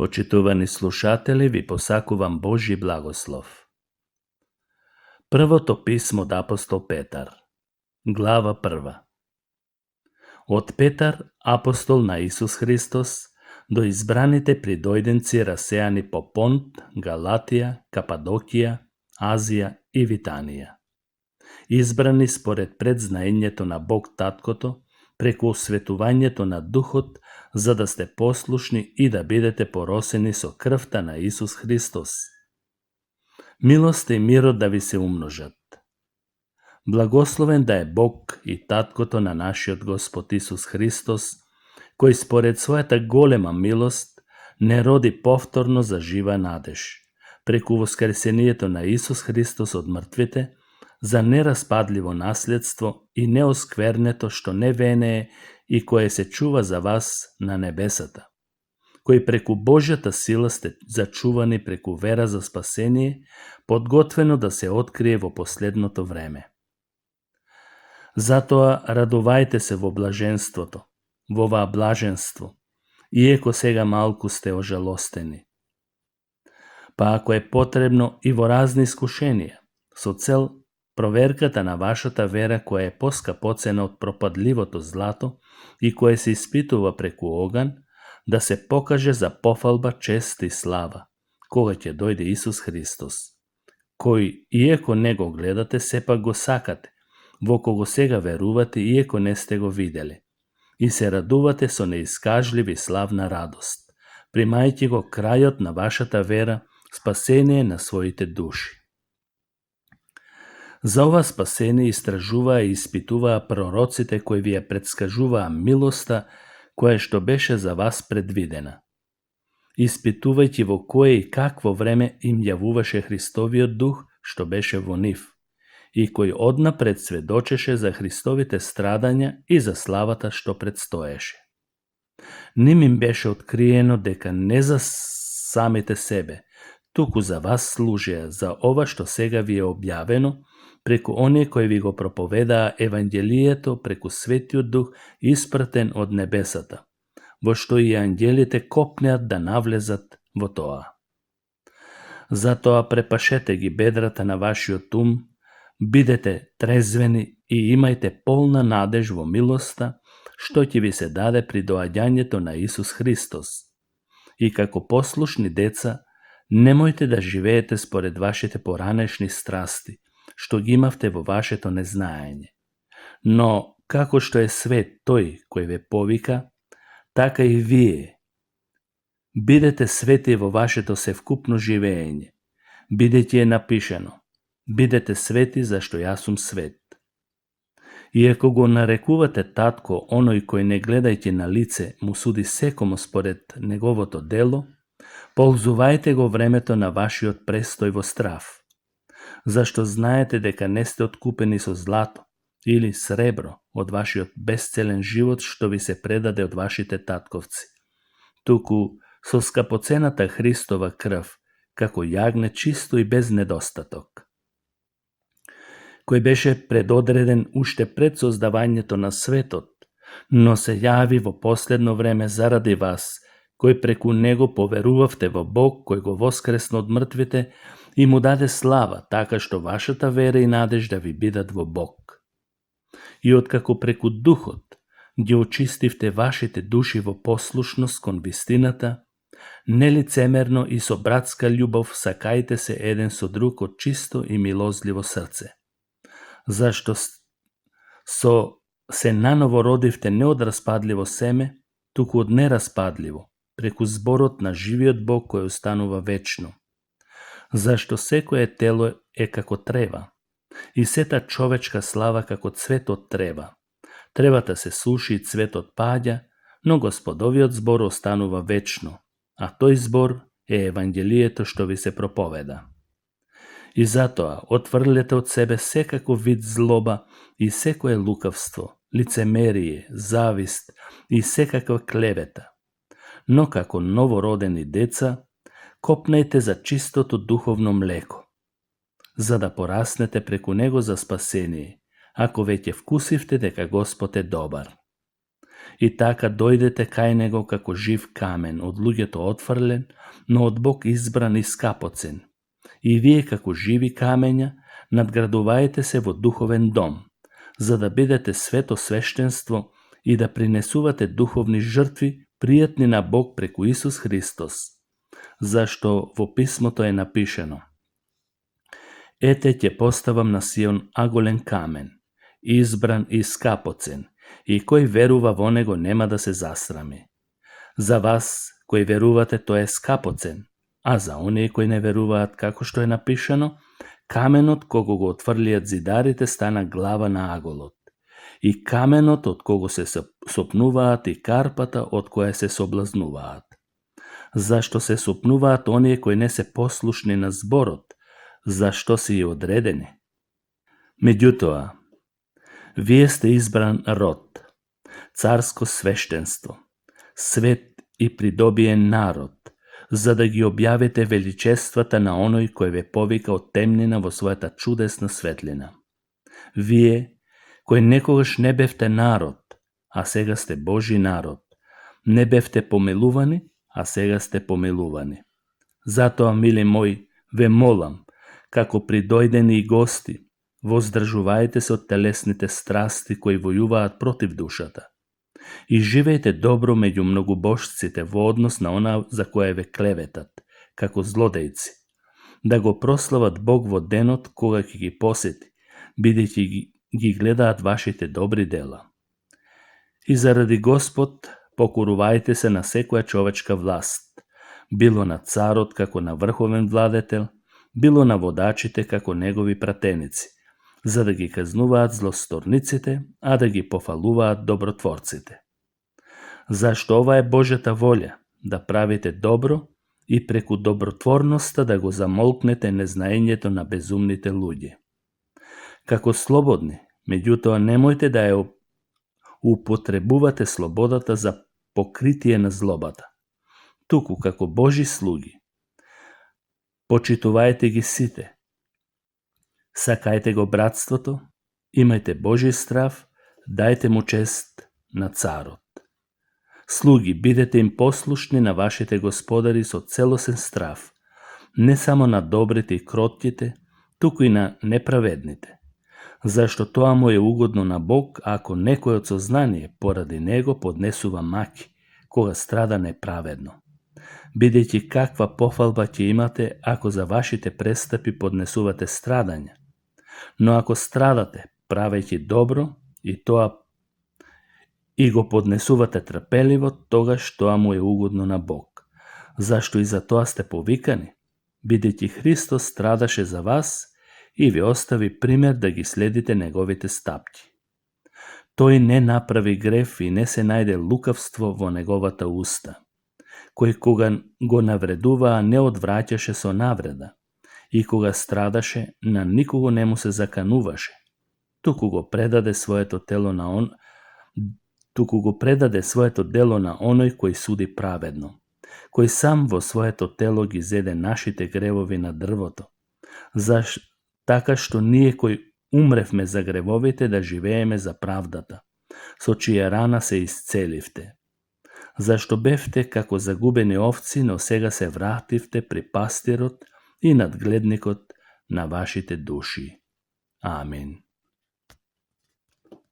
Почитувани слушатели, ви посакувам Божи благослов. Првото писмо од апостол Петар, глава 1. Од Петар, апостол на Исус Христос, до избраните придојденци расејани по Понт, Галатија, Кападокија, Азија и Витанија. Избрани според предзнаењето на Бог Таткото, преку осветувањето на Духот, за да сте послушни и да бидете поросени со крвта на Исус Христос. Милост и мирот да ви се умножат. Благословен да е Бог и Таткото на нашиот Господ Исус Христос, кој според својата голема милост не роди повторно за жива надеж, преку воскресението на Исус Христос од мртвите, за нераспадливо наследство и неосквернето што не венее и кое се чува за вас на небесата, кои преку Божјата сила сте зачувани преку вера за спасение, подготвено да се открие во последното време. Затоа радувајте се во блаженството, во оваа блаженство, иеко сега малку сте ожалостени. Па ако е потребно и во разни искушенија, со цел проверката на вашата вера која е поскапоцена од пропадливото злато и кое се испитува преку оган, да се покаже за пофалба, чест и слава, кога ќе дојде Исус Христос, кој, иеко не го гледате, сепак го сакате, во кого сега верувате, иеко не сте го виделе, и се радувате со неискажлив и славна радост, примајќи го крајот на вашата вера, спасение на своите души. За ова спасение истражуваа и испитуваа пророците кои ви ја предскажуваа милоста која што беше за вас предвидена. Испитувајќи во кое и какво време им јавуваше Христовиот дух што беше во нив и кој однапред сведочеше за Христовите страдања и за славата што предстоеше. Ним им беше откриено дека не за самите себе, туку за вас служеа за ова што сега ви е објавено, преку оние кои ви го проповедаа Евангелието преку Светиот Дух испратен од небесата, во што и ангелите копнеат да навлезат во тоа. Затоа препашете ги бедрата на вашиот ум, бидете трезвени и имајте полна надеж во милоста, што ќе ви се даде при доаѓањето на Исус Христос. И како послушни деца, немојте да живеете според вашите поранешни страсти, што ги имавте во вашето незнаење. Но, како што е свет тој кој ве повика, така и вие. Бидете свети во вашето севкупно живење, бидејќи е напишано, бидете свети зашто јас сум свет. И ако го нарекувате татко оној кој не гледајќи на лице му суди секому според неговото дело, ползувајте го времето на вашиот престој во страв, зашто знаете дека не сте откупени со злато или сребро од вашиот безцелен живот што ви се предаде од вашите татковци, туку со скапоцената Христова крв, како јагне чисто и без недостаток, кој беше предодреден уште пред создавањето на светот, но се јави во последно време заради вас, кој преку него поверувавте во Бог кој го воскресна од мртвите и му даде слава, така што вашата вера и надежда ви бидат во Бог. И откако преку Духот ги очистивте вашите души во послушност кон вистината, нелицемерно и со братска љубов сакајте се еден со друг од чисто и милозливо срце. Зашто се наново родивте не од распадливо семе, туку од нераспадливо, преку зборот на живиот Бог кој останува вечно. Зашто секое тело е како трева, и сета човечка слава како цвет од трева. Тревата се суши и цветот паѓа, но Господовиот збор останува вечно, а тој збор е Евангелието што ви се проповеда. И затоа отврлете од себе секаков вид злоба и секое лукавство, лицемерие, завист и секаква клевета. Но како новородени деца, копнејте за чистото духовно млеко, за да пораснете преку него за спасение, ако веќе вкусивте дека Господ е добар. И така дојдете кај него како жив камен, од луѓето отфрлен, но од Бог избран и скапоцен. И вие како живи камења надградувајте се во духовен дом, за да бидете свето свештенство и да принесувате духовни жртви пријатни на Бог преку Исус Христос, зашто во писмото е напишено: Ете ќе поставам на Сион аголен камен, избран и скапоцен, и кој верува во него нема да се засрами. За вас кои верувате тој е скапоцен, а за оние кои не веруваат, како што е напишано, каменот кого го отфрлиат зидарите стана глава на аголот. И каменот од кого се сопнуваат и карпата од која се соблазнуваат. Зашто се сопнуваат оние кои не се послушни на зборот, зашто си и одредени. Меѓутоа, вие сте избран род, царско свештенство, свет и придобиен народ, за да ги објавите величествата на оној кој ве повика од темнина во својата чудесна светлина. Вие, кои некогаш не бевте народ, а сега сте Божи народ, не бевте помилувани, а сега сте помилувани. Затоа, мили мои, ве молам, како придојдени и гости, воздржувајте се од телесните страсти кои војуваат против душата. И живејте добро меѓу многобожците во однос на она за кое ве клеветат, како злодејци, да го прослават Бог во денот кога ќе ги посети, бидејќи ги гледаат вашите добри дела. И заради Господ покорувајте се на секоја човечка власт, било на царот како на врховен владетел, било на водачите како негови пратеници, за да ги казнуваат злосторниците, а да ги пофалуваат добротворците. Зашто ова е Божјата волја, да правите добро и преку добротворноста да го замолкнете незнаењето на безумните луѓе. Како слободни, меѓутоа немојте да ја употребувате слободата за покритие на злобата, туку како Божи слуги. Почитувајте ги сите, сакајте го братството, имајте Божи страв, дајте му чест на царот. Слуги, бидете им послушни на вашите господари со целосен страв, не само на добрите и кротките, туку и на неправедните, зашто тоа му е угодно на Бог ако некој од сознание поради него поднесува маки, кога страда неправедно. Бидејќи каква пофалба ќе имате ако за вашите престапи поднесувате страдања, но ако страдате правејќи добро и тоа и го поднесувате трпеливо, тогаш тоа му е угодно на Бог. Зашто и за тоа сте повикани, бидејќи Христос страдаше за вас и ви остави пример да ги следите неговите стапки. Тој не направи греф и не се најде лукавство во неговата уста, кој кога го навредуваа не одвраќаше со навреда и кога страдаше на никого не му се закануваше, туку го предаде своето дело на оној кој суди праведно, кој сам во своето тело ги зеде нашите гревови на дрвото, така што ние кои умревме за гревовите да живееме за правдата, со чија рана се исцеливте. Зашто бевте како загубени овци, но сега се вративте при пастирот и надгледникот на вашите души. Амин.